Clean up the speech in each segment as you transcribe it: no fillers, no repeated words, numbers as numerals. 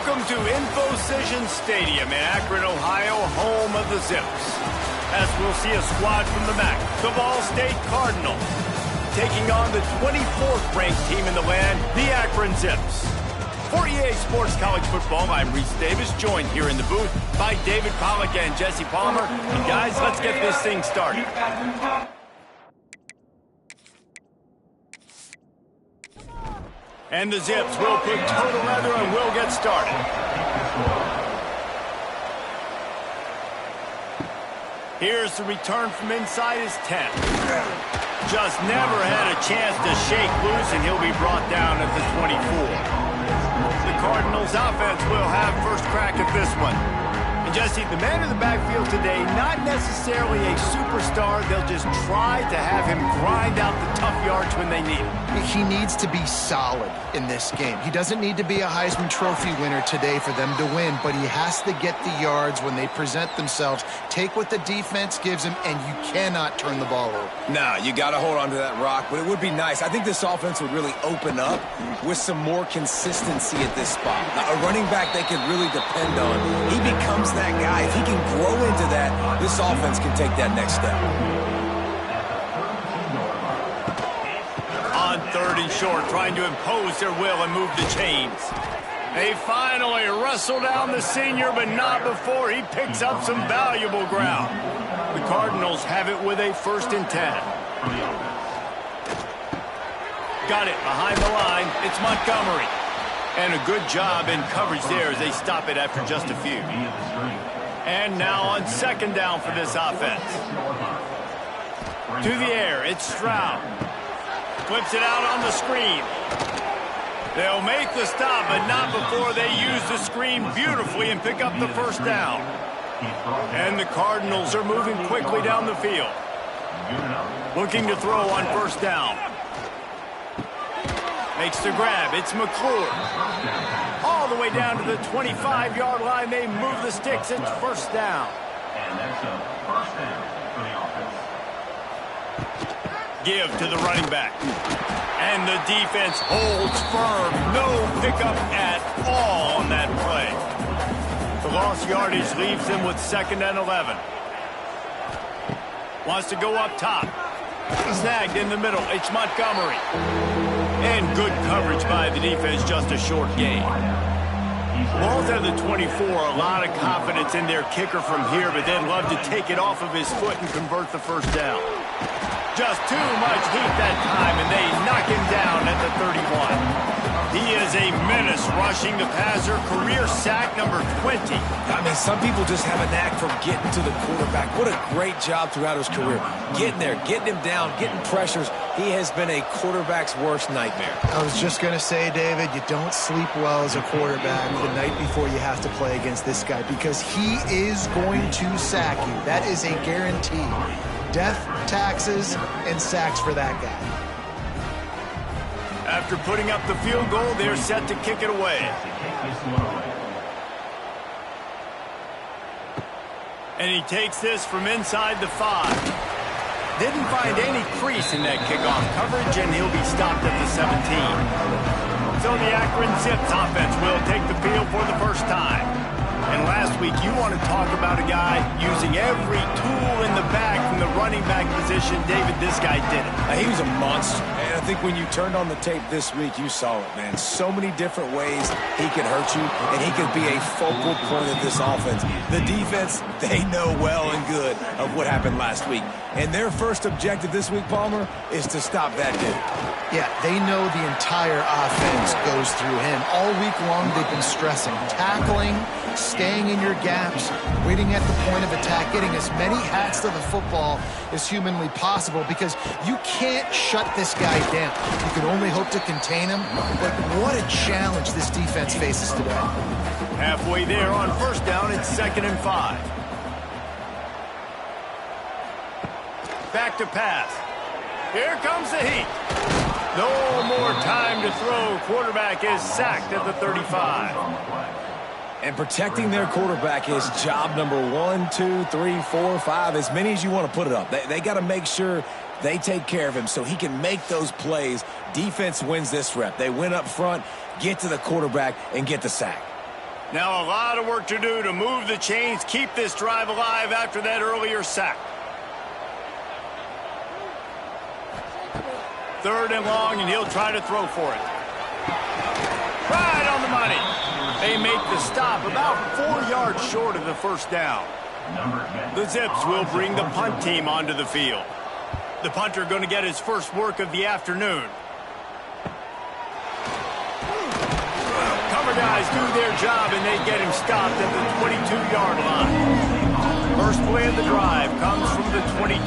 Welcome to Infocision Stadium in Akron, Ohio, home of the Zips. As we'll see a squad from the MAC, the Ball State Cardinals, taking on the 24th ranked team in the land, the Akron Zips. For EA Sports College Football, I'm Reese Davis, joined here in the booth by David Pollack and Jesse Palmer. And guys, let's get this thing started. And the Zips will put total leather and will get started. Here's the return from inside his 10. Just never had a chance to shake loose, and he'll be brought down at the 24. The Cardinals offense will have first crack at this one. And Jesse, the man in the backfield today, not necessarily a superstar. They'll just try to have him grind out the tough yards when they need him. He needs to be solid in this game. He doesn't need to be a Heisman Trophy winner today for them to win, but he has to get the yards when they present themselves. Take what the defense gives him, and you cannot turn the ball over. Nah, you got to hold on to that rock, but it would be nice. I think this offense would really open up with some more consistency at this spot. Now, a running back they can really depend on. He becomes that guy. If he can grow into that, this offense can take that next step. On 3rd and short, trying to impose their will and move the chains. They finally wrestle down the senior, but not before he picks up some valuable ground. The Cardinals have it with a 1st and 10. Got it behind the line. It's Montgomery. And a good job in coverage there as they stop it after just a few. And now on 2nd down for this offense. To the air, it's Stroud. Flips it out on the screen. They'll make the stop, but not before they use the screen beautifully and pick up the 1st down. And the Cardinals are moving quickly down the field. Looking to throw on 1st down. Makes the grab. It's McClure. All the way down to the 25-yard line. They move the sticks. It's 1st down. And that's a 1st down for the offense. Give to the running back. And the defense holds firm. No pickup at all on that play. The lost yardage leaves them with 2nd and 11. Wants to go up top. Snagged in the middle. It's Montgomery. And good coverage by the defense, just a short gain. Ball's at the 24, a lot of confidence in their kicker from here, but they'd love to take it off of his foot and convert the 1st down. Just too much heat that time, and they knock him down at the 31. He is a menace rushing the passer, career sack number 20. I mean, some people just have a knack for getting to the quarterback. What a great job throughout his career. Getting there, getting him down, getting pressures. He has been a quarterback's worst nightmare. I was just going to say, David, you don't sleep well as a quarterback the night before you have to play against this guy because he is going to sack you. That is a guarantee. Death, taxes, and sacks for that guy. After putting up the field goal, they're set to kick it away. And he takes this from inside the 5. Didn't find any crease in that kickoff coverage, and he'll be stopped at the 17. So the Akron Zips offense will take the field for the 1st time. And last week, you want to talk about a guy using every tool in the bag from the running back position. David, this guy did it. He was a monster. And I think when you turned on the tape this week, you saw it, man. So many different ways he could hurt you, and he could be a focal point of this offense. The defense, they know well and good of what happened last week. And their first objective this week, Palmer, is to stop that dude. Yeah, they know the entire offense goes through him. All week long, they've been stressing, tackling, staying in your gaps, waiting at the point of attack, getting as many hats to the football as humanly possible because you can't shut this guy down. You can only hope to contain him, but what a challenge this defense faces today. Halfway there on 1st down, it's 2nd and 5. Back to pass. Here comes the heat. No more time to throw. Quarterback is sacked at the 35. And protecting their quarterback is job number 1, 2, 3, 4, 5, as many as you want to put it up. They got to make sure they take care of him so he can make those plays. Defense wins this rep. They win up front, get to the quarterback, and get the sack. Now a lot of work to do to move the chains, keep this drive alive after that earlier sack. 3rd and long, and he'll try to throw for it. Right on the money. They make the stop about 4 yards short of the first down. The Zips will bring the punt team onto the field. The punter going to get his first work of the afternoon. Cover guys do their job, and they get him stopped at the 22-yard line. First play of the drive comes from the 22.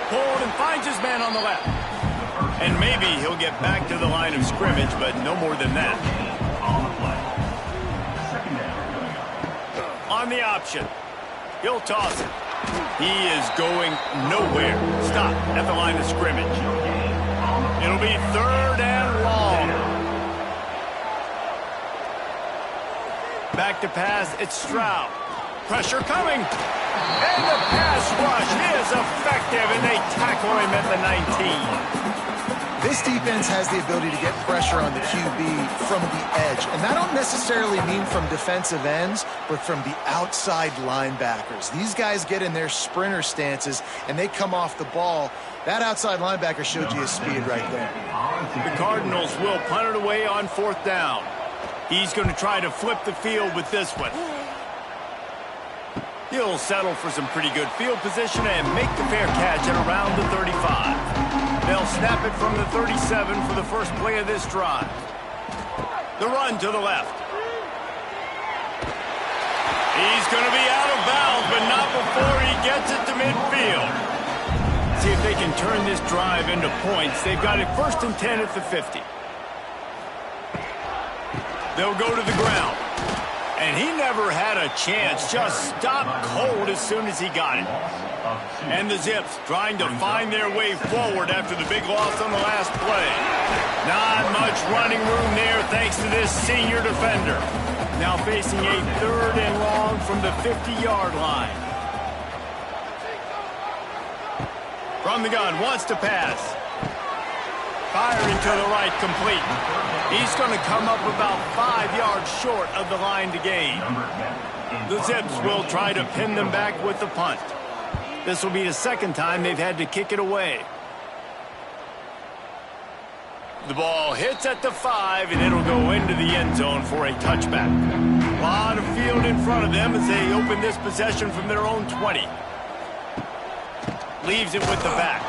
Pulled and finds his man on the left. And maybe he'll get back to the line of scrimmage, but no more than that. On the option. He'll toss it. He is going nowhere. Stop at the line of scrimmage. It'll be 3rd and long. Back to pass. It's Stroud. Pressure coming. And the pass rush is effective, and they tackle him at the 19. This defense has the ability to get pressure on the QB from the edge. And that don't necessarily mean from defensive ends, but from the outside linebackers. These guys get in their sprinter stances, and they come off the ball. That outside linebacker showed you his speed right there. The Cardinals will punt it away on 4th down. He's going to try to flip the field with this one. He'll settle for some pretty good field position and make the fair catch at around the 35. They'll snap it from the 37 for the first play of this drive. The run to the left. He's going to be out of bounds, but not before he gets it to midfield. See if they can turn this drive into points. They've got it 1st and 10 at the 50. They'll go to the ground. And he never had a chance, just stopped cold as soon as he got it. And the Zips trying to find their way forward after the big loss on the last play. Not much running room there thanks to this senior defender. Now facing a 3rd and long from the 50-yard line. From the gun, wants to pass. Firing to the right, complete. He's going to come up about 5 yards short of the line to gain. The Zips will try to pin them back with the punt. This will be the 2nd time they've had to kick it away. The ball hits at the 5, and it'll go into the end zone for a touchback. A lot of field in front of them as they open this possession from their own 20. Leaves it with the back.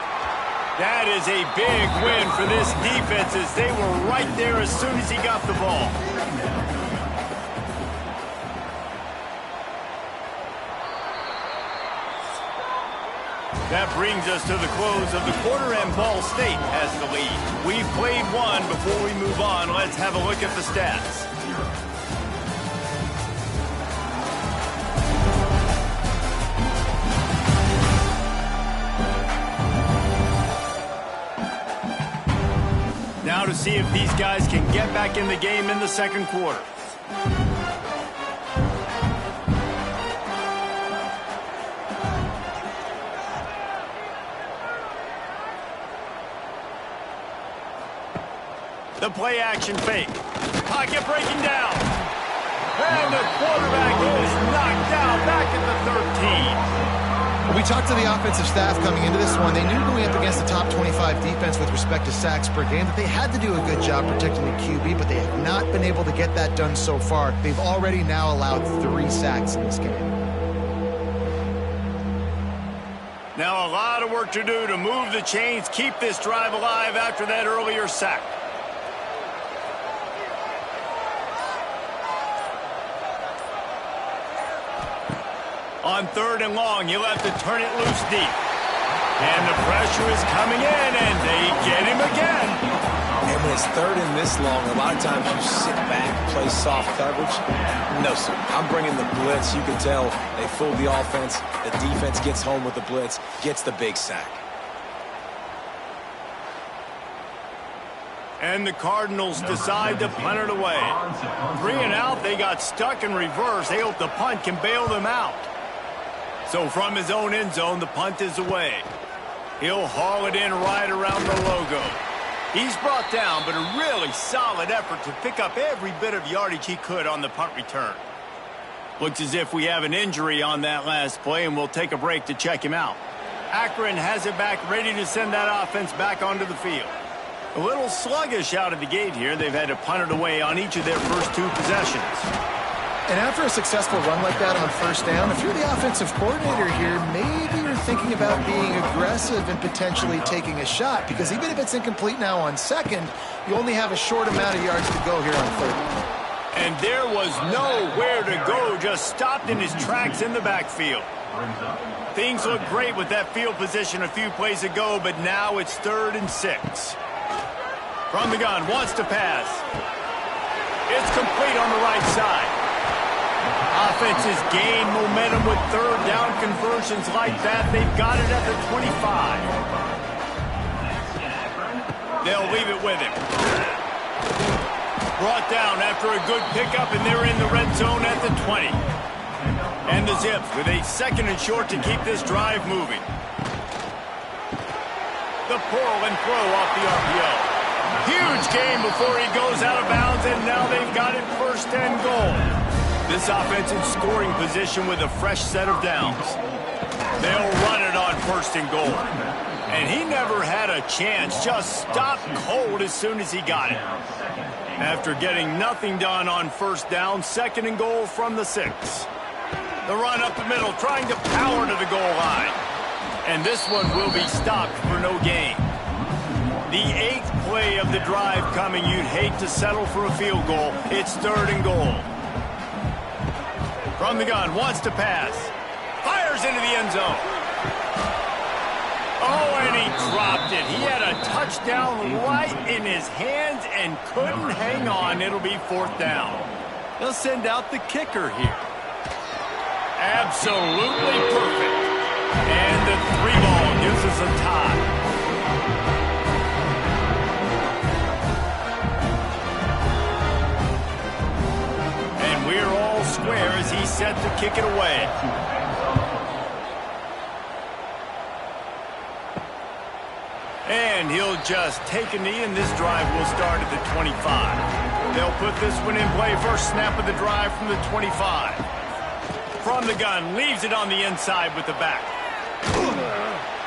That is a big win for this defense as they were right there as soon as he got the ball. That brings us to the close of the quarter, and Ball State has the lead. We've played one. Before we move on, let's have a look at the stats. Now to see if these guys can get back in the game in the 2nd quarter. The play action fake. Pocket breaking down. And the quarterback is knocked down back at the 13. We talked to the offensive staff coming into this one. They knew going up against the top 25 defense with respect to sacks per game that they had to do a good job protecting the QB, but they have not been able to get that done so far. They've already now allowed 3 sacks in this game. Now a lot of work to do to move the chains, keep this drive alive after that earlier sack. On 3rd and long, you'll have to turn it loose deep. And the pressure is coming in, and they get him again. And when it's 3rd and this long, a lot of times you sit back, play soft coverage. No, sir. I'm bringing the blitz. You can tell they fooled the offense. The defense gets home with the blitz, gets the big sack. And the Cardinals decide to punt it away. 3 and out, they got stuck in reverse. They hope the punt can bail them out. So from his own end zone, the punt is away. He'll haul it in right around the logo. He's brought down, but a really solid effort to pick up every bit of yardage he could on the punt return. Looks as if we have an injury on that last play, and we'll take a break to check him out. Akron has it back, ready to send that offense back onto the field. A little sluggish out of the gate here. They've had to punt it away on each of their first 2 possessions. And after a successful run like that on first down, if you're the offensive coordinator here, maybe you're thinking about being aggressive and potentially taking a shot, because even if it's incomplete now on second, you only have a short amount of yards to go here on third. And there was nowhere to go, just stopped in his tracks in the backfield. Things looked great with that field position a few plays ago, but now it's 3rd and 6. From the gun, wants to pass. It's complete on the right side. Offenses gain momentum with 3rd down conversions like that. They've got it at the 25. They'll leave it with him. Brought down after a good pickup, and they're in the red zone at the 20. And the Zips with a 2nd and short to keep this drive moving. The pull and throw off the RPO. Huge gain before he goes out of bounds, and now they've got it 1st and goal. This offense in scoring position with a fresh set of downs. They'll run it on 1st and goal. And he never had a chance, just stopped cold as soon as he got it. After getting nothing done on 1st down, 2nd and goal from the 6. The run up the middle, trying to power to the goal line. And this one will be stopped for no gain. The 8th play of the drive coming. You'd hate to settle for a field goal. It's 3rd and goal. From the gun, wants to pass. Fires into the end zone. Oh, and he dropped it. He had a touchdown right in his hands and couldn't hang on. It'll be 4th down. They'll send out the kicker here. Absolutely perfect. And the 3-ball gives us a tie. We're all square as he's set to kick it away. And he'll just take a knee, and this drive will start at the 25. They'll put this one in play. First snap of the drive from the 25. From the gun, leaves it on the inside with the back.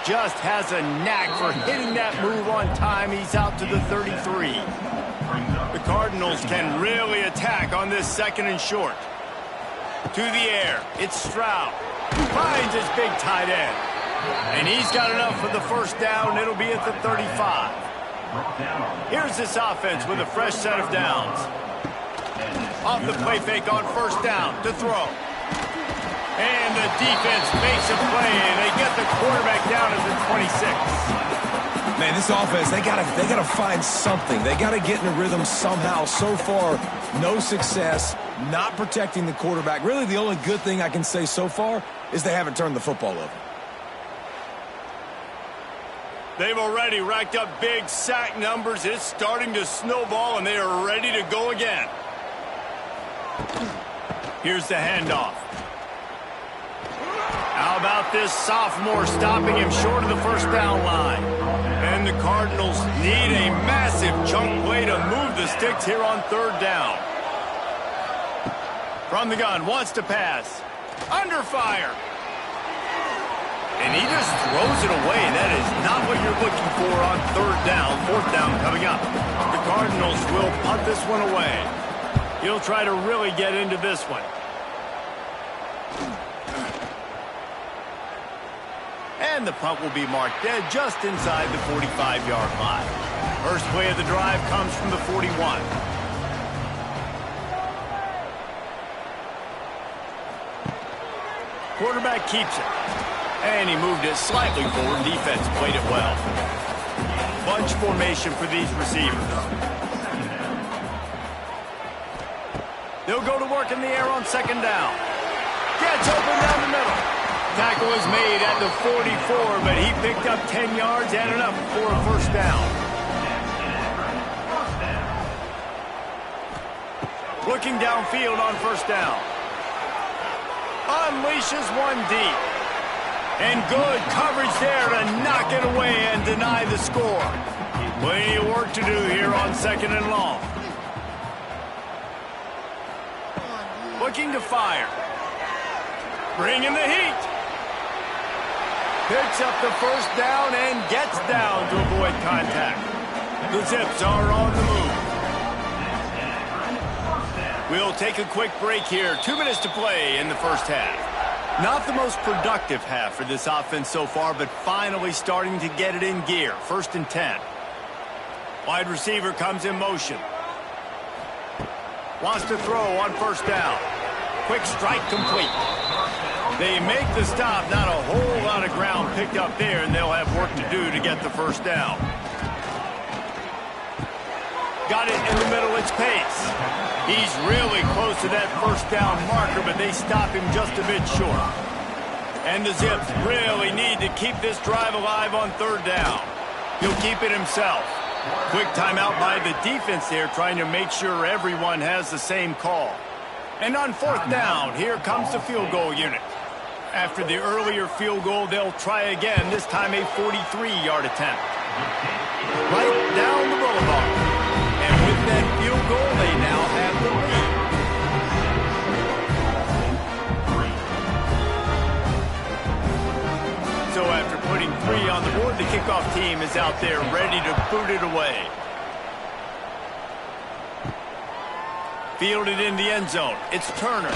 Just has a knack for hitting that move on time. He's out to the 33. The Cardinals can really attack on this 2nd and short. To the air, it's Stroud. Finds his big tight end. And he's got enough for the 1st down. It'll be at the 35. Here's this offense with a fresh set of downs. Off the play fake on 1st down to throw. And the defense makes a play, and they get the quarterback down at the 26. Man, this offense, they gotta find something. They gotta get in a rhythm somehow. So far, no success, not protecting the quarterback. Really, the only good thing I can say so far is they haven't turned the football over. They've already racked up big sack numbers. It's starting to snowball, and they are ready to go again. Here's the handoff. How about this sophomore stopping him short of the 1st down line? And the Cardinals need a massive chunk play to move the sticks here on 3rd down. From the gun, wants to pass. Under fire. And he just throws it away. That is not what you're looking for on 3rd down. 4th down coming up. The Cardinals will punt this one away. He'll try to really get into this one. And the punt will be marked dead just inside the 45-yard line. First play of the drive comes from the 41. Quarterback keeps it. And he moved it slightly forward. Defense played it well. Bunch formation for these receivers. They'll go to work in the air on 2nd down. Gets open down the middle. Tackle is made at the 44, but he picked up 10 yards and enough for a 1st down. Looking downfield on 1st down. Unleashes one deep. And good coverage there to knock it away and deny the score. Plenty of work to do here on 2nd and long. Looking to fire. Bringing the heat. Picks up the first down and gets down to avoid contact. The Zips are on the move. We'll take a quick break here. 2 minutes to play in the first half. Not the most productive half for this offense so far, but finally starting to get it in gear. 1st and 10. Wide receiver comes in motion. Wants to throw on 1st down. Quick strike complete. They make the stop. Not a whole lot of ground picked up there, and they'll have work to do to get the 1st down. Got it in the middle. It's Pace. He's really close to that 1st down marker, but they stop him just a bit short. And the Zips really need to keep this drive alive on 3rd down. He'll keep it himself. Quick timeout by the defense there, trying to make sure everyone has the same call. And on 4th down, here comes the field goal unit. After the earlier field goal, they'll try again, this time a 43-yard attempt. Right down the boulevard. And with that field goal, they now have the lead. So after putting 3 on the board, the kickoff team is out there ready to boot it away. Fielded in the end zone. It's Turner.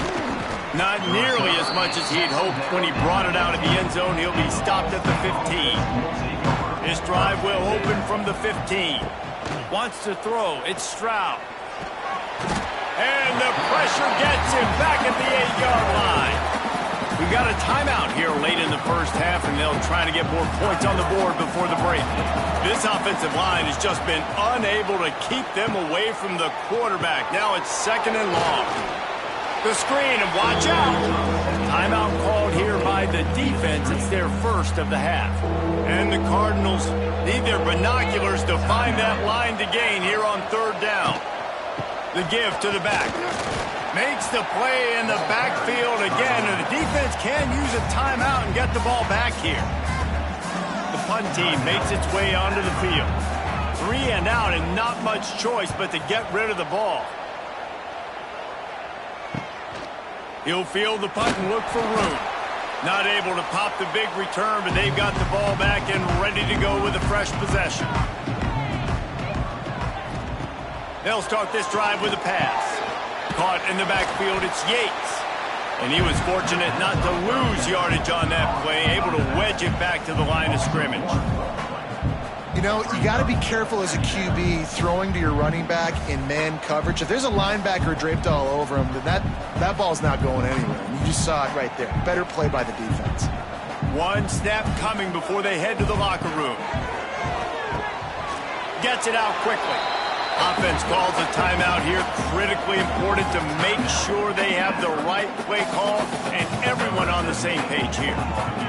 Not nearly as much as he'd hoped when he brought it out of the end zone. He'll be stopped at the 15. This drive will open from the 15. Wants to throw. It's Stroud. And the pressure gets him back at the 8-yard line. We've got a timeout here late in the first half, and they'll try to get more points on the board before the break. This offensive line has just been unable to keep them away from the quarterback. Now it's 2nd and long. The screen, and watch out. Timeout called here by the defense. It's their 1st of the half. And the Cardinals need their binoculars to find that line to gain here on 3rd down. The give to the back. Makes the play in the backfield again, and the defense can use a timeout and get the ball back here. The punt team makes its way onto the field. 3 and out, and not much choice but to get rid of the ball. He'll field the punt and look for room. Not able to pop the big return, but they've got the ball back and ready to go with a fresh possession. They'll start this drive with a pass. Caught in the backfield, it's Yates. And he was fortunate not to lose yardage on that play, able to wedge it back to the line of scrimmage. You know, you got to be careful as a QB throwing to your running back in man coverage. If there's a linebacker draped all over him, then that ball's not going anywhere. And you just saw it right there. Better play by the defense. 1 snap coming before they head to the locker room. Gets it out quickly. Offense calls a timeout here. Critically important to make sure they have the right play call and everyone on the same page here.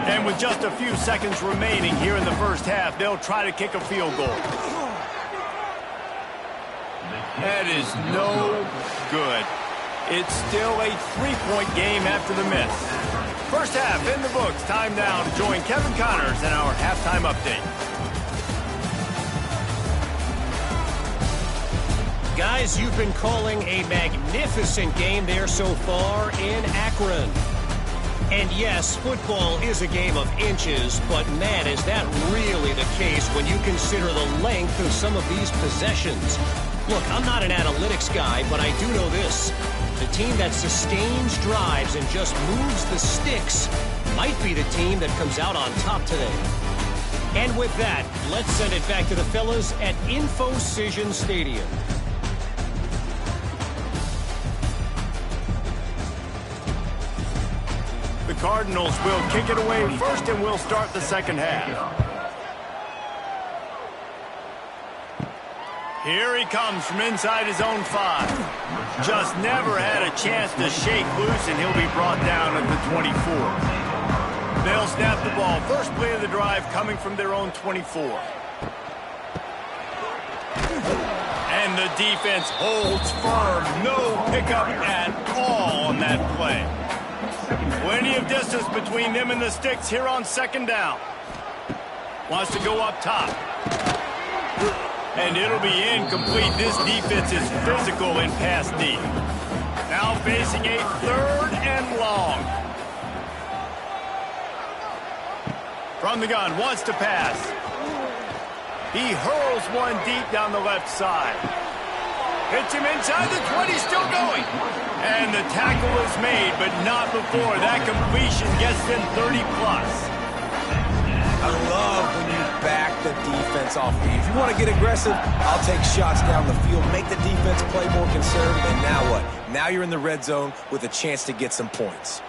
And with just a few seconds remaining here in the first half, they'll try to kick a field goal. That is no good. It's still a 3-point game after the miss. First half in the books. Time now to join Kevin Connors in our halftime update. Guys, you've been calling a magnificent game there so far in Akron. And yes, football is a game of inches, but man, is that really the case when you consider the length of some of these possessions. Look, I'm not an analytics guy, but I do know this. The team that sustains drives and just moves the sticks might be the team that comes out on top today. And with that, let's send it back to the fellas at InfoCision Stadium. The Cardinals will kick it away first, and we'll start the second half. Here he comes from inside his own 5. Just never had a chance to shake loose, and he'll be brought down at the 24. They'll snap the ball. First play of the drive coming from their own 24. And the defense holds firm. No pickup at all on that play. Plenty of distance between them and the sticks here on second down. Wants to go up top. And it'll be incomplete. This defense is physical in pass deep. Now facing a 3rd and long. From the gun, wants to pass. He hurls one deep down the left side. Hits him inside the 20, still going. And the tackle is made, but not before. That completion gets them 30+. I love when you back the defense off me. If you want to get aggressive, I'll take shots down the field, make the defense play more conservative, and now what? Now you're in the red zone with a chance to get some points.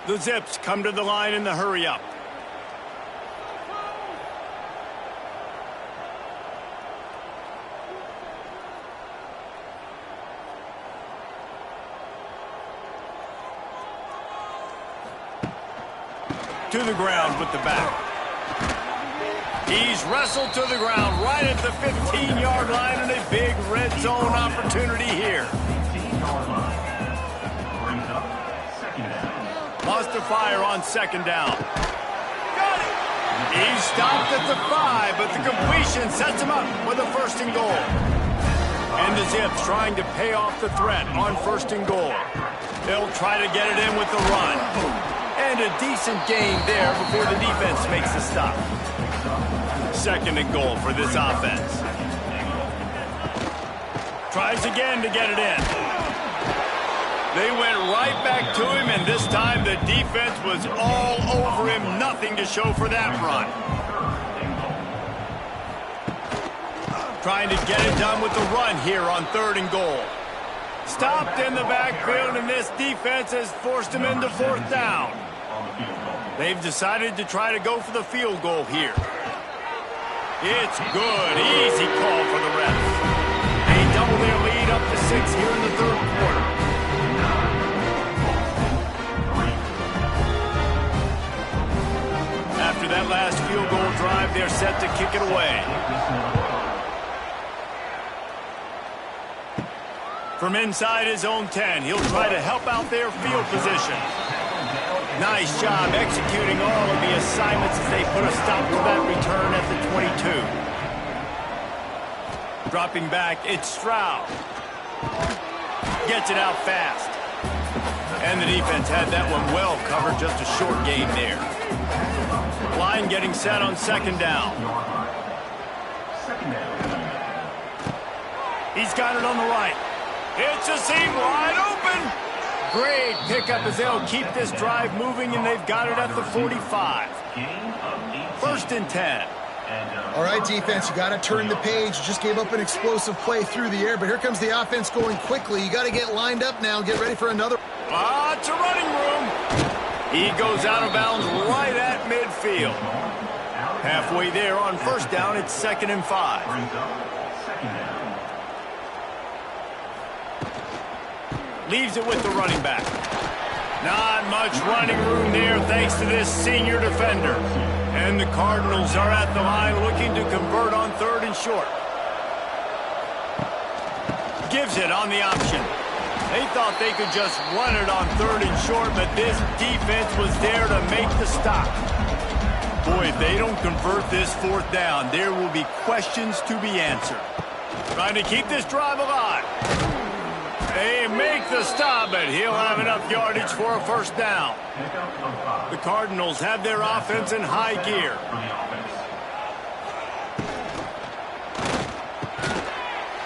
The Zips come to the line in the hurry-up. To the ground with the back. He's wrestled to the ground right at the 15-yard line, and a big red zone opportunity here. Wants to fire on 2nd down. Got it! He's stopped at the 5, but the completion sets him up with a 1st and goal. And the Zips trying to pay off the threat on 1st and goal. They'll try to get it in with the run. And a decent gain there before the defense makes the stop. 2nd and goal for this offense. Tries again to get it in. They went right back to him, and this time the defense was all over him. Nothing to show for that run. Trying to get it done with the run here on 3rd and goal. Stopped in the backfield, and this defense has forced him into 4th down. They've decided to try to go for the field goal here. It's good. Easy call for the refs. They double their lead up to 6 here in the 3rd quarter. After that last field goal drive, they're set to kick it away. From inside his own 10, he'll try to help out their field position. Nice job executing all of the assignments as they put a stop to that return at the 22. Dropping back, it's Stroud. Gets it out fast. And the defense had that one well covered, just a short gain there. Line getting set on 2nd down. He's got it on the right. It's a seam wide open. Great pickup as they'll keep this drive moving, and they've got it at the 45. 1st and 10. All right, defense, you got to turn the page. You just gave up an explosive play through the air, but here comes the offense going quickly. You got to get lined up now. Get ready for another. Lots of running room. He goes out of bounds right at midfield. Halfway there on 1st down, it's 2nd and 5. Leaves it with the running back. Not much running room there thanks to this senior defender. And the Cardinals are at the line looking to convert on 3rd and short. Gives it on the option. They thought they could just run it on 3rd and short, but this defense was there to make the stop. Boy, if they don't convert this 4th down, there will be questions to be answered. Trying to keep this drive alive. They make the stop, but he'll have enough yardage for a 1st down. The Cardinals have their offense in high gear.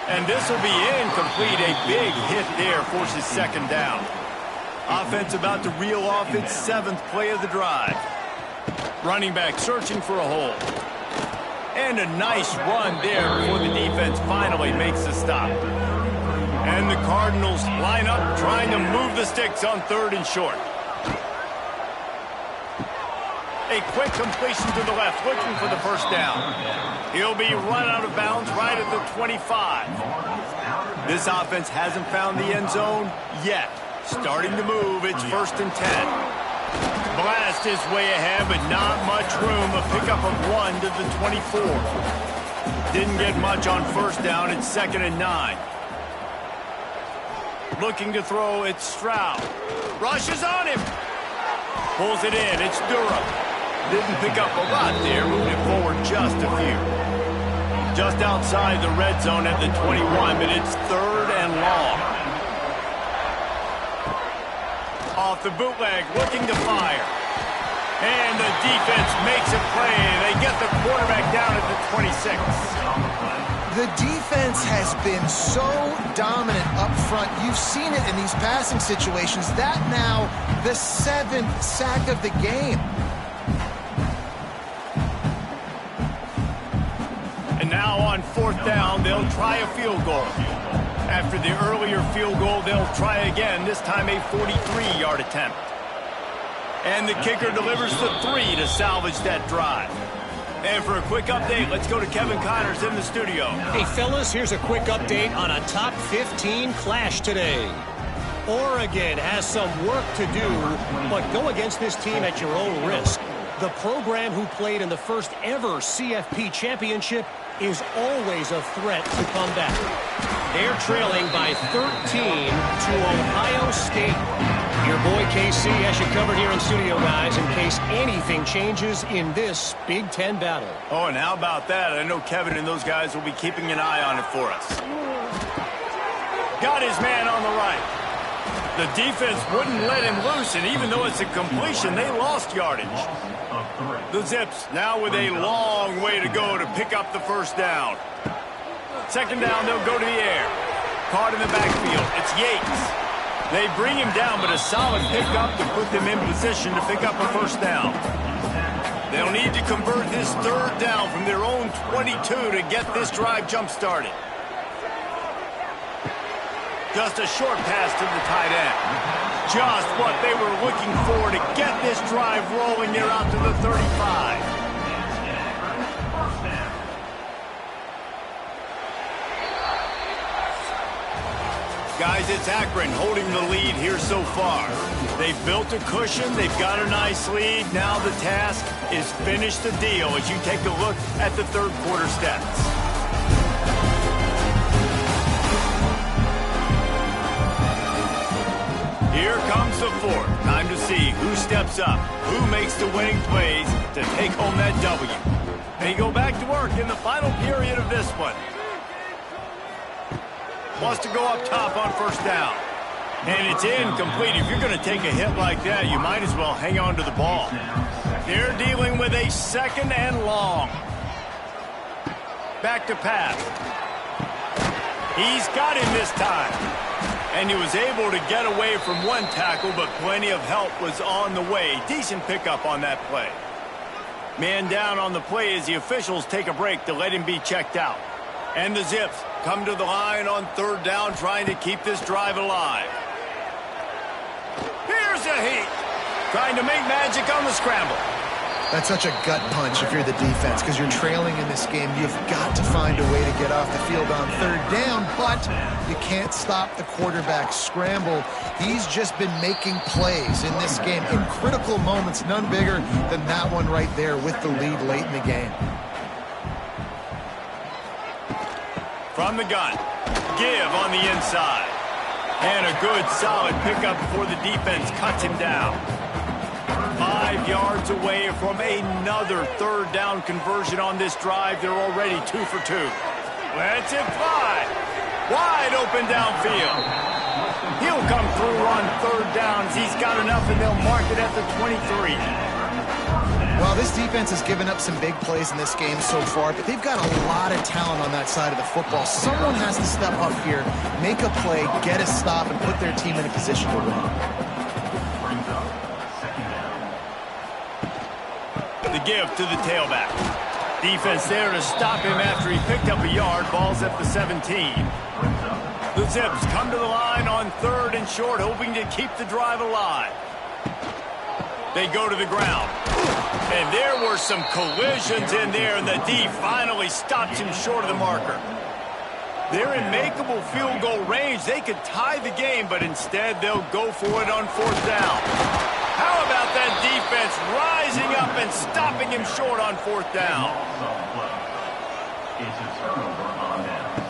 And this will be incomplete. A big hit there forces 2nd down. Offense about to reel off its 7th play of the drive. Running back searching for a hole. And a nice run there before the defense finally makes the stop. And the Cardinals line up trying to move the sticks on 3rd and short. A quick completion to the left, looking for the 1st down. He'll be run out of bounds right at the 25. This offense hasn't found the end zone yet. Starting to move, it's 1st and 10. Blast is way ahead, but not much room. A pickup of 1 to the 24. Didn't get much on 1st down. It's 2nd and 9. Looking to throw, it's Stroud. Rushes on him. Pulls it in, it's Durham. Didn't pick up a lot there, moving it forward just a few. Just outside the red zone at the 21, but it's 3rd and long. Off the bootleg, looking to fire. And the defense makes a play. They get the quarterback down at the 26. The defense has been so dominant up front. You've seen it in these passing situations. That now the 7th sack of the game. And now on 4th down, they'll try a field goal. After the earlier field goal, they'll try again, this time a 43-yard attempt. And the kicker delivers the 3 to salvage that drive. And for a quick update, let's go to Kevin Connors in the studio. Hey, fellas, here's a quick update on a top 15 clash today. Oregon has some work to do, but go against this team at your own risk. The program who played in the first ever CFP championship is always a threat to come back. They're trailing by 13 to Ohio State. Your boy KC has you covered here in studio, guys, in case anything changes in this Big Ten battle. Oh, and how about that? I know Kevin and those guys will be keeping an eye on it for us. Got his man on the right. The defense wouldn't let him loose, and even though it's a completion, they lost yardage. The Zips now with a long way to go to pick up the first down. 2nd down, they'll go to the air. Caught in the backfield. It's Yates. They bring him down, but a solid pickup to put them in position to pick up a first down. They'll need to convert this 3rd down from their own 22 to get this drive jump-started. Just a short pass to the tight end. Just what they were looking for to get this drive rolling. They're out to the 35. Guys, it's Akron holding the lead here so far. They've built a cushion. They've got a nice lead. Now the task is finish the deal as you take a look at the 3rd quarter stats. Here comes the 4th. Time to see who steps up, who makes the winning plays to take home that W. They go back to work in the final period of this one. Wants to go up top on 1st down. And it's incomplete. If you're going to take a hit like that, you might as well hang on to the ball. They're dealing with a 2nd and long. Back to pass. He's got him this time. And he was able to get away from one tackle, but plenty of help was on the way. Decent pickup on that play. Man down on the play as the officials take a break to let him be checked out. And the Zips come to the line on 3rd down, trying to keep this drive alive. Here's a heat. Trying to make magic on the scramble. That's such a gut punch if you're the defense, because you're trailing in this game. You've got to find a way to get off the field on 3rd down, but you can't stop the quarterback scramble. He's just been making plays in this game in critical moments, none bigger than that one right there with the lead late in the game. From the gun, give on the inside. And a good, solid pickup before the defense cuts him down. 5 yards away from another 3rd down conversion on this drive. They're already 2 for 2. Lets it fly. Wide open downfield. He'll come through on 3rd downs. He's got enough, and they'll mark it at the 23. Well, this defense has given up some big plays in this game so far, but they've got a lot of talent on that side of the football. Someone has to step up here, make a play, get a stop, and put their team in a position to win. The give to the tailback. Defense there to stop him after he picked up a yard. Ball's at the 17. The Zips come to the line on 3rd and short, hoping to keep the drive alive. They go to the ground. And there were some collisions in there, and the D finally stops him short of the marker. They're in makeable field goal range. They could tie the game, but instead they'll go for it on 4th down. How about that defense rising up and stopping him short on 4th down?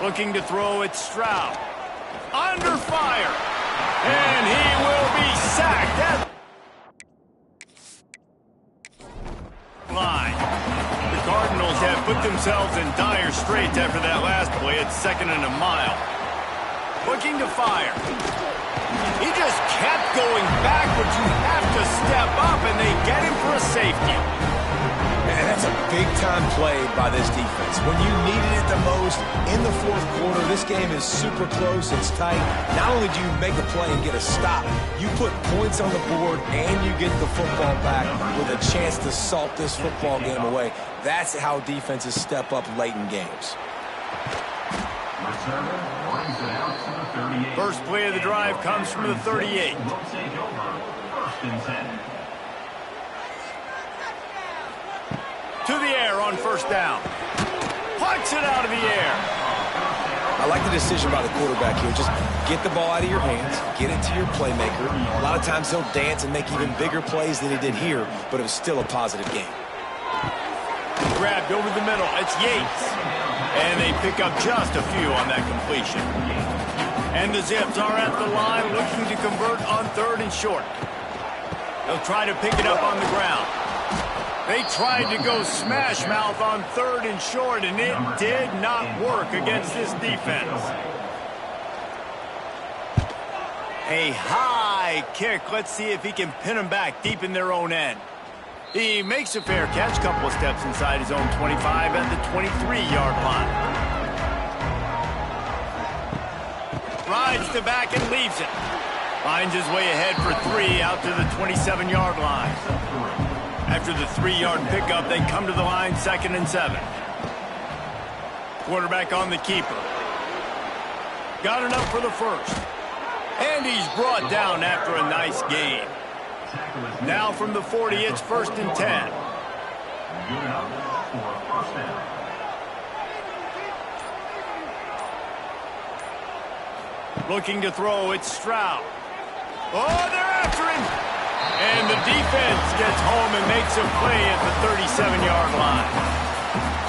Looking to throw it, Stroud. Under fire. And he will be sacked. put themselves in dire straits after that last play at 2nd and a mile. Looking to fire. He just kept going backwards. You have to step up, and they get him for a safety. And that's a big-time play by this defense. When you needed it the most in the fourth quarter, this game is super close, it's tight. Not only do you make a play and get a stop, you put points on the board and you get the football back with a chance to salt this football game away. That's how defenses step up late in games. First play of the drive comes from the 38. To the air on first down. Plucks it out of the air. I like the decision by the quarterback here. Just get the ball out of your hands, get it to your playmaker. A lot of times he'll dance and make even bigger plays than he did here, but it was still a positive game. Grabbed over the middle. It's Yates. And they pick up just a few on that completion. And the Zips are at the line looking to convert on 3rd and short. They'll try to pick it up on the ground. They tried to go smash mouth on 3rd and short, and it did not work against this defense. A high kick. Let's see if he can pin them back deep in their own end. He makes a fair catch, couple of steps inside his own 25 at the 23-yard line. Rides the back and leaves it. Finds his way ahead for 3 out to the 27-yard line. After the 3-yard pickup, they come to the line 2nd and 7. Quarterback on the keeper. Got enough for the first. And he's brought down after a nice gain. Now from the 40, it's 1st and 10. Looking to throw, it's Stroud. Oh, they're after him! And the defense gets home and makes a play at the 37-yard line.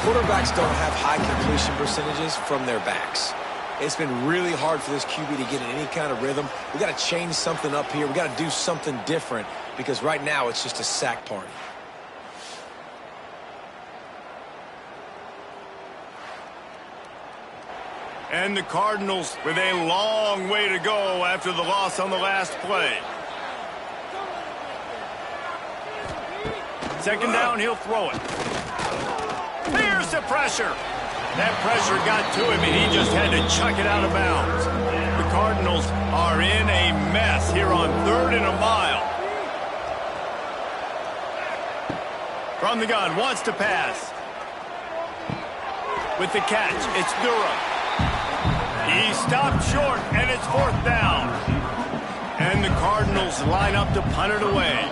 Quarterbacks don't have high completion percentages from their backs. It's been really hard for this QB to get in any kind of rhythm. We got to change something up here. We got to do something different because right now it's just a sack party. And the Cardinals with a long way to go after the loss on the last play. 2nd down, he'll throw it. Here's the pressure. That pressure got to him, and he just had to chuck it out of bounds. The Cardinals are in a mess here on 3rd and a mile. From the gun, wants to pass. With the catch, it's Durham. He stopped short, and it's 4th down. And the Cardinals line up to punt it away.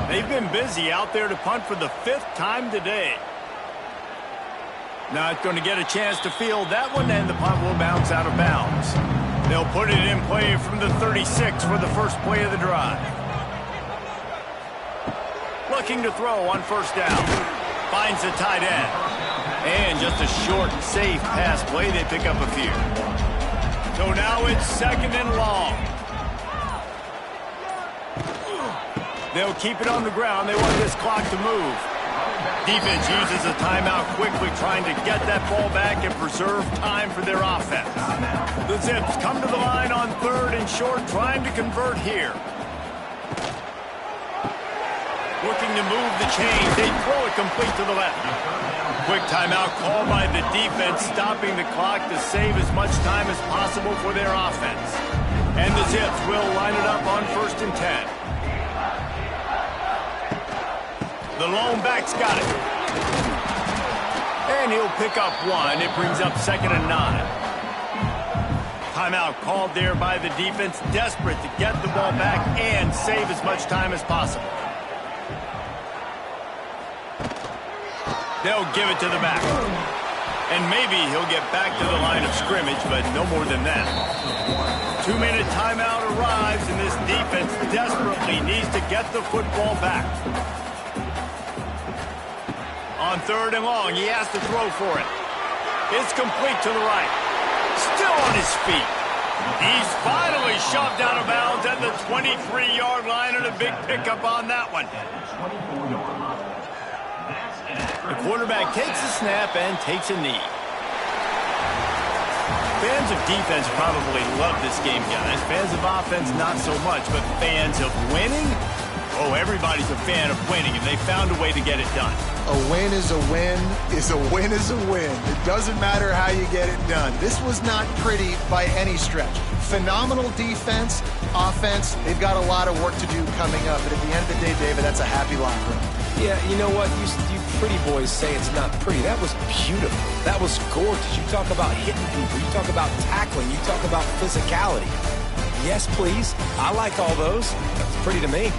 They've been busy out there to punt for the 5th time today. Not going to get a chance to field that one, and the punt will bounce out of bounds. They'll put it in play from the 36 for the first play of the drive. Looking to throw on 1st down. Finds the tight end. And just a short, safe pass play. They pick up a few. So now it's 2nd and long. They'll keep it on the ground. They want this clock to move. Defense uses a timeout quickly, trying to get that ball back and preserve time for their offense. The Zips come to the line on 3rd and short, trying to convert here. Looking to move the chains. They throw it complete to the left. Quick timeout called by the defense, stopping the clock to save as much time as possible for their offense. And the Zips will line it up on 1st and 10. The lone back's got it. And he'll pick up 1. It brings up 2nd and 9. Timeout called there by the defense, desperate to get the ball back and save as much time as possible. They'll give it to the back. And maybe he'll get back to the line of scrimmage, but no more than that. 2-minute timeout arrives, and this defense desperately needs to get the football back. On 3rd and long, he has to throw for it. It's complete to the right. Still on his feet. He's finally shoved out of bounds at the 23-yard line, and a big pickup on that one. The quarterback takes a snap and takes a knee. Fans of defense probably love this game, guys. Fans of offense, not so much. But fans of winning? Oh, everybody's a fan of winning, and they found a way to get it done. A win is a win is a win is a win. It doesn't matter how you get it done. This was not pretty by any stretch. Phenomenal defense, offense. They've got a lot of work to do coming up. But at the end of the day, David, that's a happy locker room. Yeah, you know what? You pretty boys say it's not pretty. That was beautiful. That was gorgeous. You talk about hitting people. You talk about tackling. You talk about physicality. Yes, please. I like all those. That's pretty to me.